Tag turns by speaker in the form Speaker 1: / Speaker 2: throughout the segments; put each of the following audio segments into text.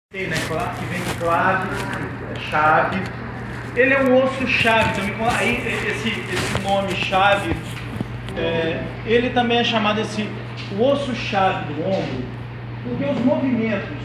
Speaker 1: Que vem de clave, chave. Ele é um osso-chave também. Aí esse nome chave, ele também é chamado o osso-chave do ombro, porque os movimentos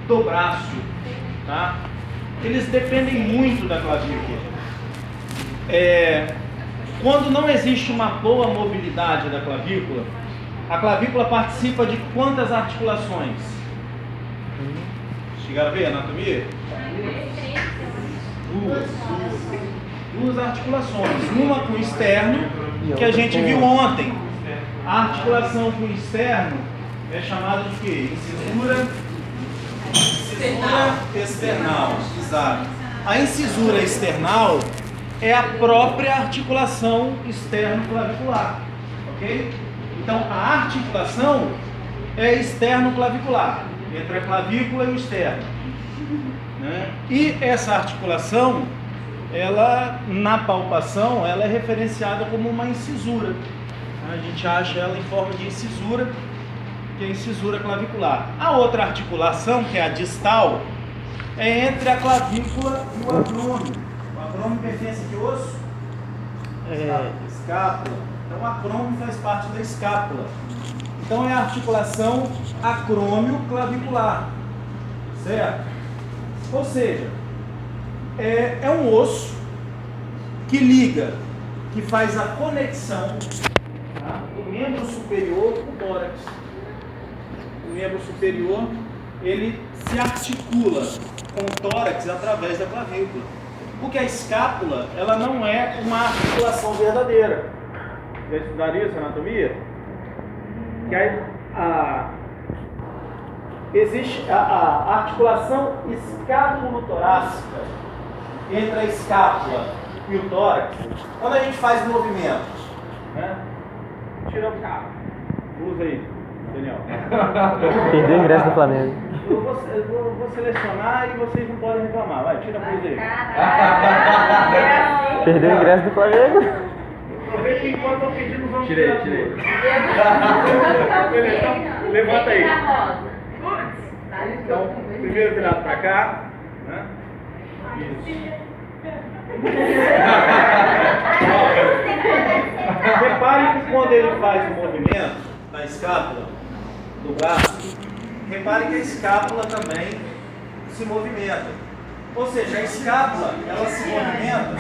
Speaker 1: do braço, tá? Eles dependem muito da clavícula. Quando não existe uma boa mobilidade da clavícula, a clavícula participa de quantas articulações? Chegaram a ver a anatomia? Duas articulações. Uma com o externo, que a gente viu ontem. A articulação com o externo é chamada de quê? Incisura external. Exato. A incisura external é a própria articulação externo-clavicular. Ok? Então, a articulação é externo-clavicular, entre a clavícula e o externo, né? E essa articulação, ela, na palpação, ela é referenciada como uma incisura. A gente acha ela em forma de incisura, que é a incisura clavicular. A outra articulação, que é a distal, é entre a clavícula e o acrômio. O acrômio pertence a que osso? Escápula. Então, o acrômio faz parte da escápula. Então, é a articulação acrômio-clavicular, certo? Ou seja, é um osso que liga, que faz a conexão, tá, do membro superior com o tórax. O membro superior, ele se articula com o tórax através da clavícula. Porque a escápula, ela não é uma articulação verdadeira. Já estudaria isso, anatomia? Que existe a articulação escápulo-torácica entre a escápula e o tórax. Quando a gente faz movimentos, né? Tira o carro. Usa aí, Daniel.
Speaker 2: Perdeu o ingresso do Flamengo.
Speaker 1: Eu vou selecionar e vocês não podem reclamar. Vai, tira a blusa aí.
Speaker 2: Perdeu o ingresso do Flamengo.
Speaker 1: Aproveita que enquanto eu pedindo, vamos
Speaker 3: Tirei.
Speaker 1: Beleza, então, levanta aí. Então, primeiro virado para cá, né? Isso. Reparem que quando ele faz o movimento da escápula, do braço, reparem que a escápula também se movimenta. Ou seja, a escápula, ela se movimenta.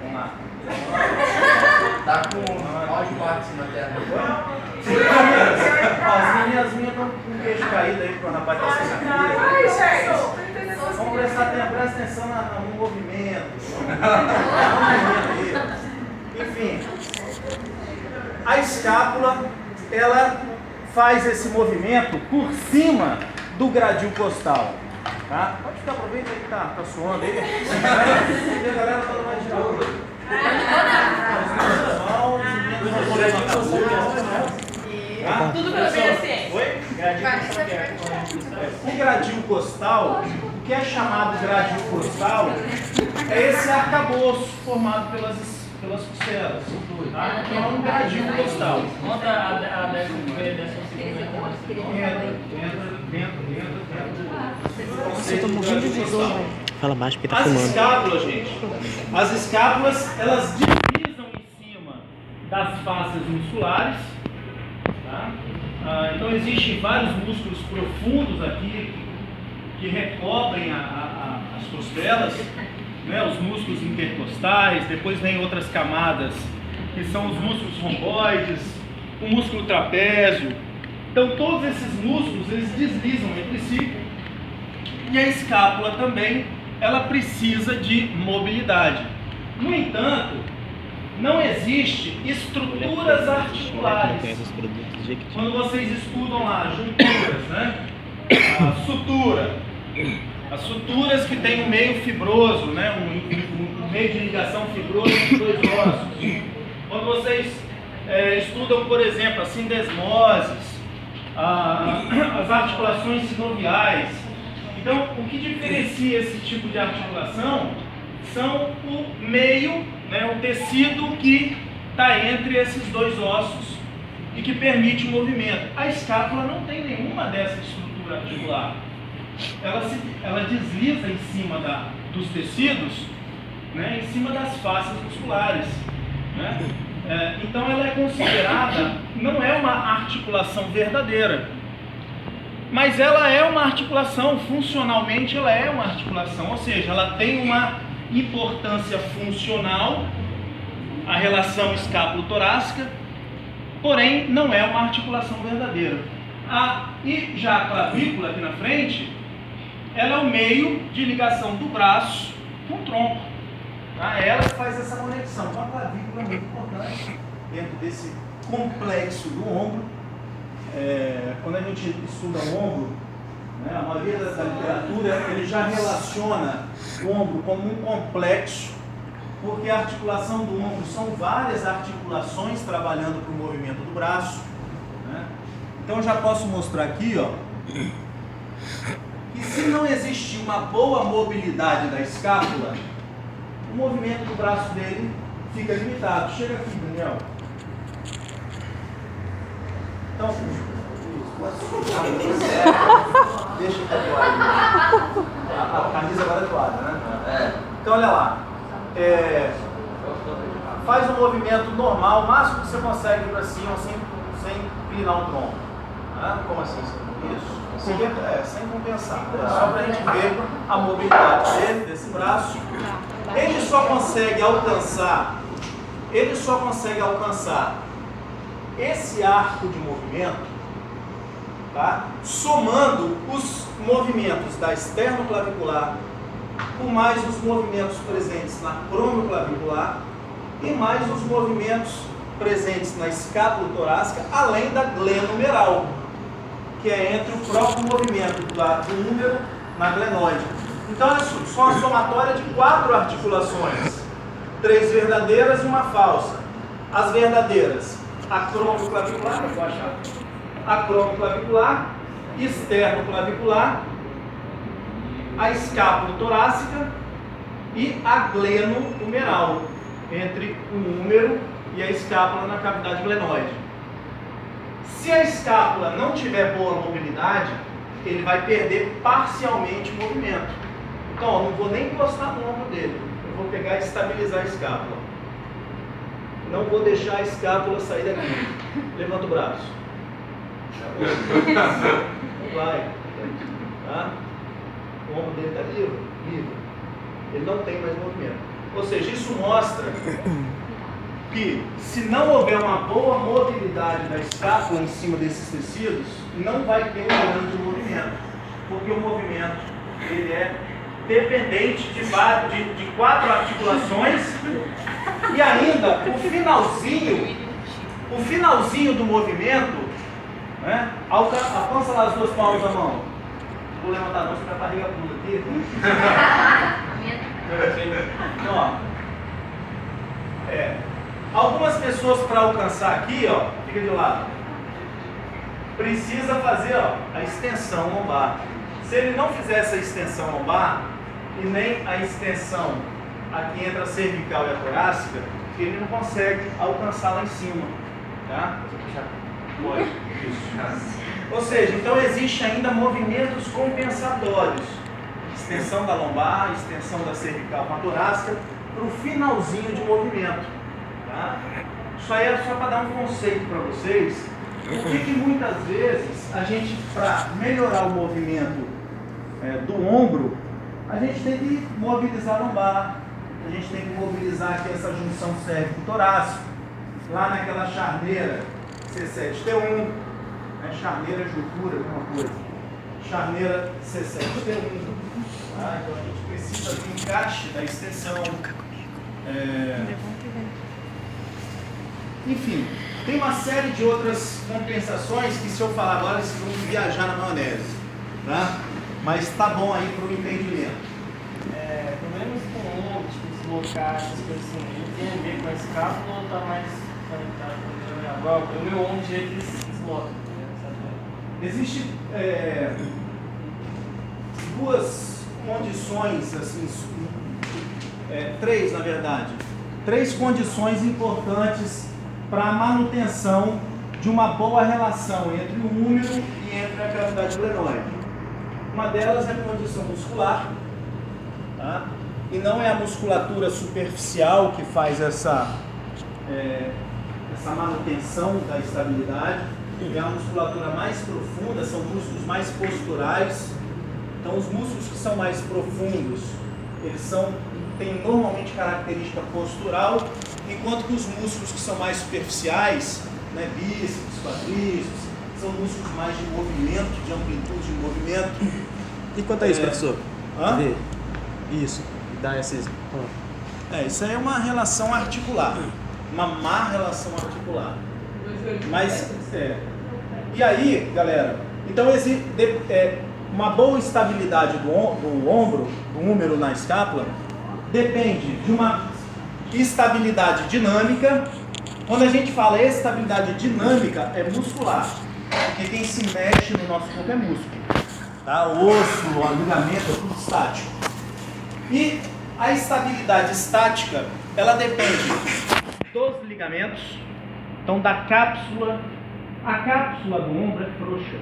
Speaker 1: Vamos lá.
Speaker 3: Tá com áudio partes na terra.
Speaker 1: As minhas estão com o queixo caído aí pro rapaz tá sem camisa.
Speaker 4: Ai, gente!
Speaker 1: Vamos presta atenção no movimento. Enfim, a escápula, ela faz esse movimento por cima do gradil costal. Tá? Pode ficar, aproveita aí que tá suando aí. A galera tá no mais de alto.
Speaker 4: Tudo pelo BSN.
Speaker 1: Oi? O gradil costal, o que é chamado gradil costal, é esse arcabouço formado pelas costelas. Tá? Então é um gradil costal.
Speaker 3: Conta a dessa
Speaker 2: Eu tô morrendo de dor, velho. Fala baixo porque tá
Speaker 1: As
Speaker 2: fumando.
Speaker 1: escápulas, gente, as escápulas, elas deslizam em cima das faces musculares, tá? Então existem vários músculos profundos aqui que recobrem as costelas, né? Os músculos intercostais, depois vem outras camadas que são os músculos romboides, o músculo trapézio. Então todos esses músculos, eles deslizam entre si, e a escápula também, ela precisa de mobilidade. No entanto, não existe estruturas articulares. Quando vocês estudam lá junturas, né? As suturas que tem um meio fibroso, né? Um meio de ligação fibroso entre dois ossos. Quando vocês estudam, por exemplo, as sindesmoses, as articulações sinoviais. Então, o que diferencia esse tipo de articulação são o meio, né, o tecido que está entre esses dois ossos, e que permite o movimento. A escápula não tem nenhuma dessa estrutura articular. Ela desliza em cima dos tecidos, né, em cima das faces musculares, né? Então ela é considerada, não é uma articulação verdadeira, mas ela é uma articulação, funcionalmente ela é uma articulação, ou seja, ela tem uma importância funcional, a relação escápulo-torácica, porém não é uma articulação verdadeira. E já a clavícula aqui na frente, ela é o meio de ligação do braço com o tronco. Tá? Ela faz essa conexão. Então a clavícula é muito importante dentro desse complexo do ombro. Quando a gente estuda o ombro, né, a maioria da literatura ele já relaciona o ombro como um complexo, porque a articulação do ombro são várias articulações trabalhando para o movimento do braço, né? Então eu já posso mostrar aqui, ó, que se não existir uma boa mobilidade da escápula, o movimento do braço dele fica limitado. Chega aqui, Daniel. Então, deixa eu tatuar. A camisa agora é toalha, né? Então, olha lá. Faz um movimento normal, o máximo que você consegue para cima, sem inclinar o tronco. Como assim? Isso. Sem compensar. Só para a gente ver a mobilidade dele, desse braço. Ele só consegue alcançar esse arco de movimento, tá? Somando os movimentos da esternoclavicular, com mais os movimentos presentes na cronoclavicular e mais os movimentos presentes na escápula torácica, além da glenomeral, que é entre o próprio movimento do úmero na glenoide. Então, é só uma somatória de 4 articulações, 3 verdadeiras e uma falsa. As verdadeiras, a cronoclavicular, esternoclavicular, a escápula torácica e a glenohumeral, entre o úmero e a escápula na cavidade glenoide. Se a escápula não tiver boa mobilidade, ele vai perder parcialmente o movimento. Então, ó, não vou nem encostar no ombro dele, eu vou pegar e estabilizar a escápula. Não vou deixar a escápula sair daqui. Levanta o braço. Vai. Tá? O ombro dele está livre. Ele não tem mais movimento. Ou seja, isso mostra que se não houver uma boa mobilidade da escápula em cima desses tecidos, não vai ter um grande movimento. Porque o movimento ele é dependente de 4 articulações e ainda o finalzinho do movimento, né? Alcança lá as 2 palmas da mão. Vou levantar não, porque a barriga pula aqui. Então, ó, algumas pessoas para alcançar aqui, ó, fica de lado, precisa fazer, ó, a extensão lombar. Se ele não fizer essa extensão lombar e nem a extensão aqui entre a cervical e a torácica, ele não consegue alcançar lá em cima, tá? Pode. Isso. Ou seja, então existe ainda movimentos compensatórios, extensão da lombar, extensão da cervical com a torácica, para o finalzinho de movimento, tá? Isso aí é só para dar um conceito para vocês. Por que muitas vezes a gente, para melhorar o movimento do ombro, a gente tem que mobilizar a lombar, a gente tem que mobilizar aqui essa junção cérvico-torácico, lá naquela charneira C7T1, né? Charneira juntura, alguma coisa, charneira C7T1, tá? Então a gente precisa do encaixe da extensão. Enfim, tem uma série de outras compensações que, se eu falar agora, vocês vão viajar na maionese, tá? Mas tá bom aí para o entendimento.
Speaker 3: Problemas com o ombro, tipo, deslocar, essas coisas assim, ele tem a ver com a escápula ou tá mais conectado com o agora? O meu ombro de jeito que se desloca, sabe?
Speaker 1: Existem 2 condições, assim, 3 na verdade, 3 condições importantes para a manutenção de uma boa relação entre o úmero e entre a cavidade glenoide. Uma delas é a condição muscular, tá? E não é a musculatura superficial que faz essa manutenção da estabilidade, é a musculatura mais profunda, são músculos mais posturais. Então os músculos que são mais profundos, eles têm normalmente característica postural, enquanto que os músculos que são mais superficiais, né, bíceps, quadríceps, são músculos mais de movimento, de amplitude de movimento.
Speaker 2: E quanto a isso, professor?
Speaker 1: Hã?
Speaker 2: Isso, dá esses...
Speaker 1: Isso aí é uma relação articular, uma má relação articular. Mas, e aí, galera, então existe uma boa estabilidade do ombro, do húmero na escápula, depende de uma estabilidade dinâmica. Quando a gente fala estabilidade dinâmica, é muscular, porque quem se mexe no nosso corpo é músculo, tá? Osso, ligamento, é tudo estático. E a estabilidade estática, ela depende dos ligamentos, então da cápsula. A cápsula do ombro é frouxa,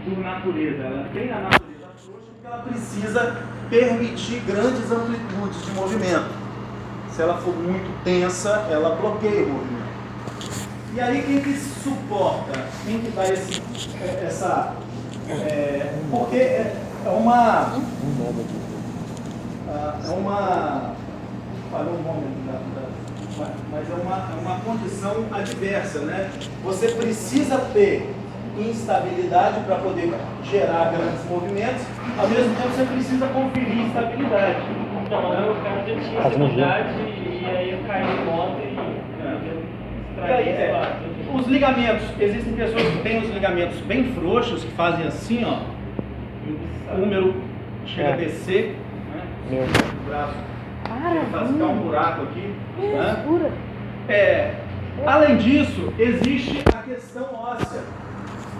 Speaker 1: por natureza. Ela tem a natureza frouxa porque ela precisa permitir grandes amplitudes de movimento. Se ela for muito tensa, ela bloqueia o movimento. E aí quem que suporta? Quem que dá porque é uma... Falei um nome mas é uma condição adversa, né? Você precisa ter instabilidade para poder gerar grandes movimentos, ao mesmo tempo você precisa conferir estabilidade.
Speaker 3: Então, o cara já tinha estabilidade e aí eu caí em moto
Speaker 1: Os ligamentos, existem pessoas que têm os ligamentos bem frouxos, que fazem assim, ó, o número chega a descer, né? O braço faz ficar um buraco aqui, né? Além disso, existe a questão óssea,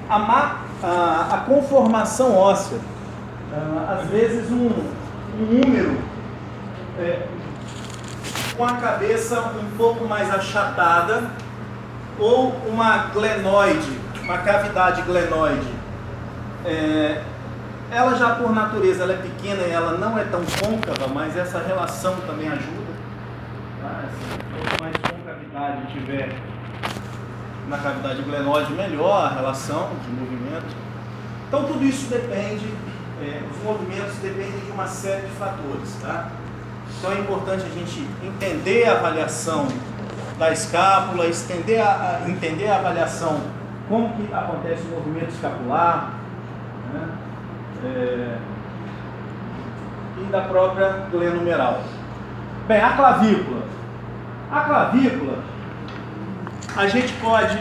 Speaker 1: a conformação óssea. Às vezes um húmero com a cabeça um pouco mais achatada, ou uma glenoide, uma cavidade glenoide, ela já por natureza ela é pequena e ela não é tão côncava, mas essa relação também ajuda, tá? Quanto mais concavidade tiver na cavidade glenoide, melhor a relação de movimento. Então tudo isso depende, os movimentos dependem de uma série de fatores, tá? Então é importante a gente entender a avaliação da escápula, entender a avaliação, como que acontece o movimento escapular, né? E da própria glenohumeral. Bem, a clavícula. A clavícula, a gente pode,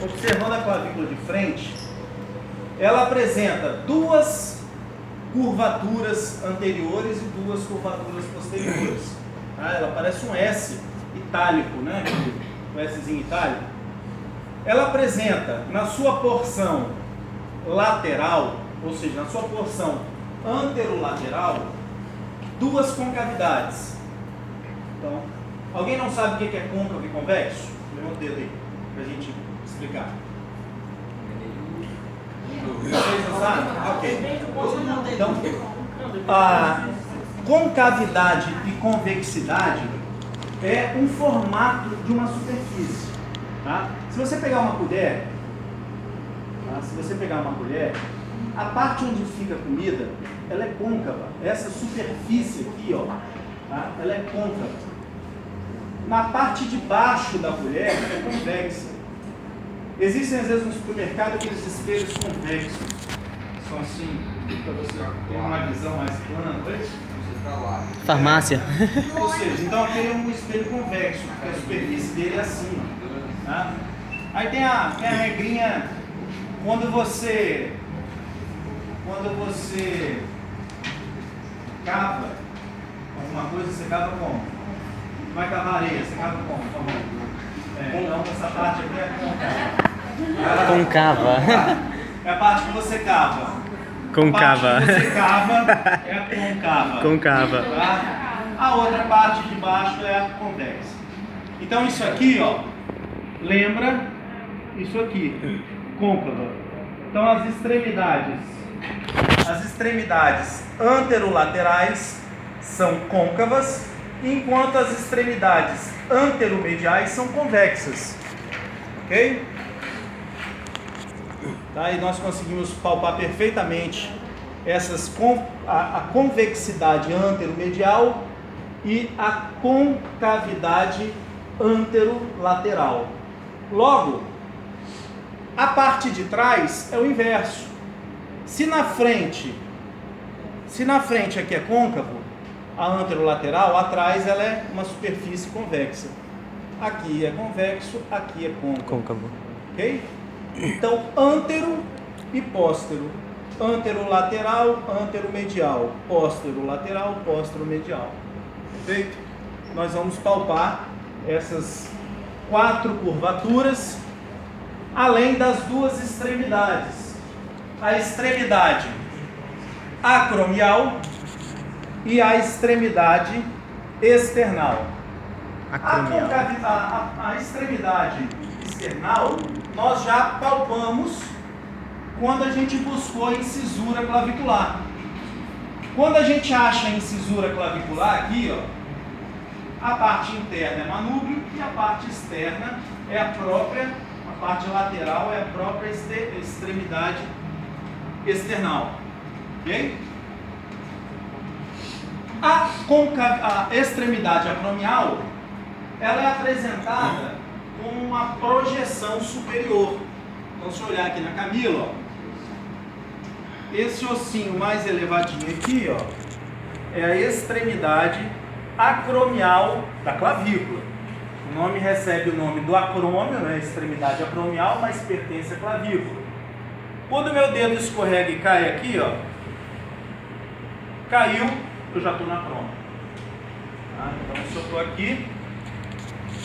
Speaker 1: observando a clavícula de frente, ela apresenta duas curvaturas anteriores e duas curvaturas posteriores. Ela parece um S itálico, né? O Szinho itálico. Ela apresenta na sua porção lateral, ou seja, na sua porção anterolateral, duas concavidades. Então, alguém não sabe o que é côncavo e convexo? Levanta o dedo aí, para a gente explicar. Vocês não sabem? Ok. Então, a concavidade e convexidade é um formato de uma superfície. Tá? Se você pegar uma colher, a parte onde fica a comida, ela é côncava. Essa superfície aqui, ó, tá? Ela é côncava. Na parte de baixo da colher é convexa. Existem às vezes no supermercado aqueles espelhos convexos. São assim, para você ter uma visão mais plana, não é?
Speaker 2: Farmácia.
Speaker 1: Ou seja, então aquele é um espelho convexo, porque a superfície dele é acima. Tá? Aí tem a regrinha, quando você cava alguma coisa, você cava como? Vai cavar areia, você cava como? Então essa parte aqui é
Speaker 2: Concava.
Speaker 1: É a parte que você cava.
Speaker 2: Concava.
Speaker 1: A parte que você cava é a concava.
Speaker 2: Concava.
Speaker 1: Tá? A outra parte de baixo é a convexa. Então isso aqui, ó, lembra isso aqui, côncava. Então as extremidades anterolaterais são côncavas, enquanto as extremidades anteromediais são convexas. Ok? Tá? E nós conseguimos palpar perfeitamente a convexidade anteromedial e a concavidade anterolateral. Logo, a parte de trás é o inverso. Se na frente aqui é côncavo, a anterolateral, atrás ela é uma superfície convexa. Aqui é convexo, aqui é côncavo. Ok? Então, antero e póstero. Anterolateral, anteromedial. Pósterolateral, pósteromedial. Perfeito? Nós vamos palpar essas 4 curvaturas, além das 2 extremidades. A extremidade acromial e a extremidade external. A extremidade external nós já palpamos quando a gente buscou a incisura clavicular. Quando a gente acha a incisura clavicular aqui, ó, a parte interna é manúbrio e a parte externa é a parte lateral é a própria extremidade external. Ok? A extremidade acromial, ela é apresentada como uma projeção superior. Então, se eu olhar aqui na Camila, ó, esse ossinho mais elevadinho aqui, ó, é a extremidade acromial da clavícula. O nome recebe o nome do acrômio, né, extremidade acromial, mas pertence à clavícula. Quando meu dedo escorrega e cai aqui, ó, caiu, eu já estou na acrômio. Tá? Então, se eu estou aqui,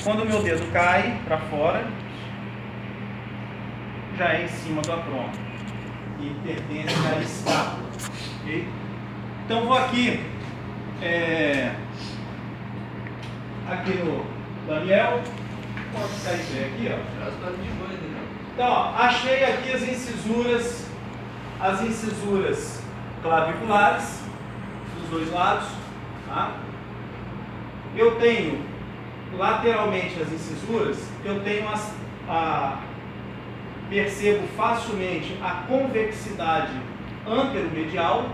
Speaker 1: quando o meu dedo cai para fora, já é em cima do acrômio e pertence à escápula. Okay? Então, vou aqui, aqui no Daniel, pode ficar em pé aqui, ó. Então, ó, achei aqui as incisuras claviculares dos dois lados, tá? Eu tenho lateralmente as incisuras, eu tenho percebo facilmente a convexidade anteromedial.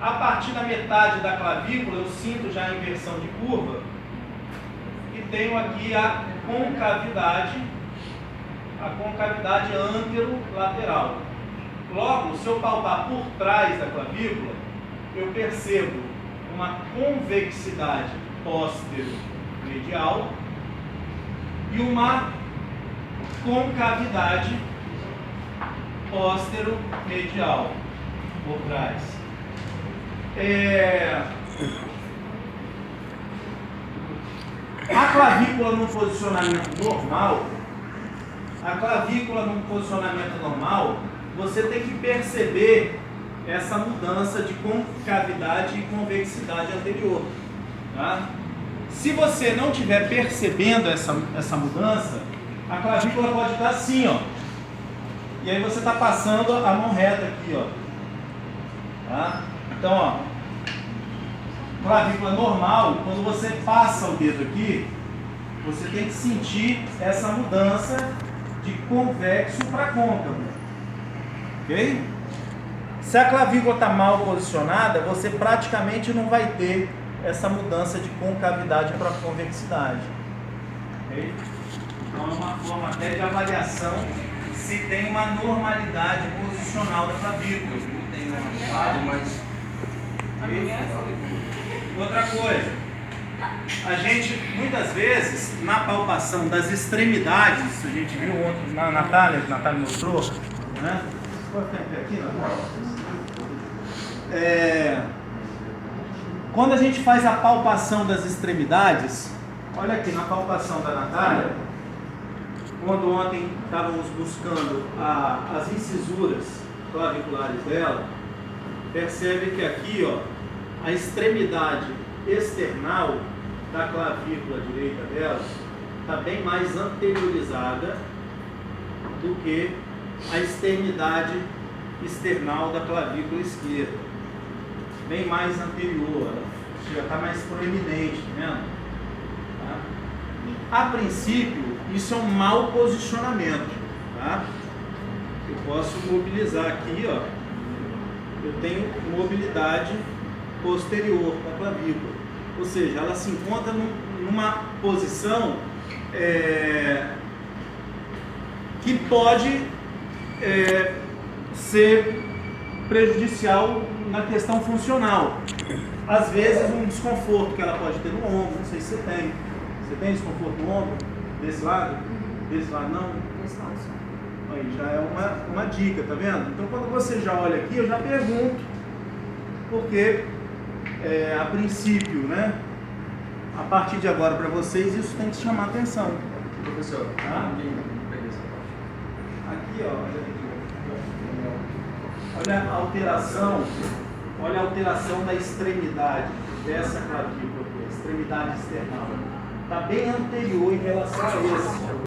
Speaker 1: A partir da metade da clavícula eu sinto já a inversão de curva e tenho aqui a concavidade anterolateral. Logo, se eu palpar por trás da clavícula, eu percebo uma convexidade posteromedial e uma concavidade posteromedial por trás. A clavícula num posicionamento normal, você tem que perceber essa mudança de concavidade e convexidade anterior. Tá? Se você não estiver percebendo essa mudança, a clavícula pode estar assim, ó. E aí você está passando a mão reta aqui, ó. Tá? Então, ó, clavícula normal, quando você passa o dedo aqui, você tem que sentir essa mudança de convexo para côncavo. Ok? Se a clavícula está mal posicionada, você praticamente não vai ter essa mudança de concavidade para convexidade. Ok? Então é uma forma até de avaliação se tem uma normalidade posicional da clavícula. Tem mas... Outra coisa, a gente muitas vezes na palpação das extremidades, a gente viu ontem na Natália mostrou, né? Pode ficar aqui, quando a gente faz a palpação das extremidades, olha aqui na palpação da Natália, quando ontem estávamos buscando as incisuras claviculares dela, percebe que aqui, ó, a extremidade external da clavícula direita dela está bem mais anteriorizada do que a extremidade external da clavícula esquerda. Bem mais anterior, ela já está mais proeminente, tá vendo? Tá? A princípio, isso é um mau posicionamento, tá? Eu posso mobilizar aqui, ó. Eu tenho mobilidade posterior da clavícula, ou seja, ela se encontra numa posição que pode ser prejudicial na questão funcional. Às vezes um desconforto que ela pode ter no ombro, não sei se você tem. Você tem desconforto no ombro? Desse lado? Desse lado não?
Speaker 4: Desse lado só.
Speaker 1: Aí já é uma dica, tá vendo? Então quando você já olha aqui, eu já pergunto, porque a princípio, né? A partir de agora para vocês isso tem que chamar atenção.
Speaker 5: Professor,
Speaker 1: Tá? Aqui, ó, olha a alteração, olha a alteração da extremidade dessa clavícula aqui, a extremidade external. Está bem anterior em relação a esse.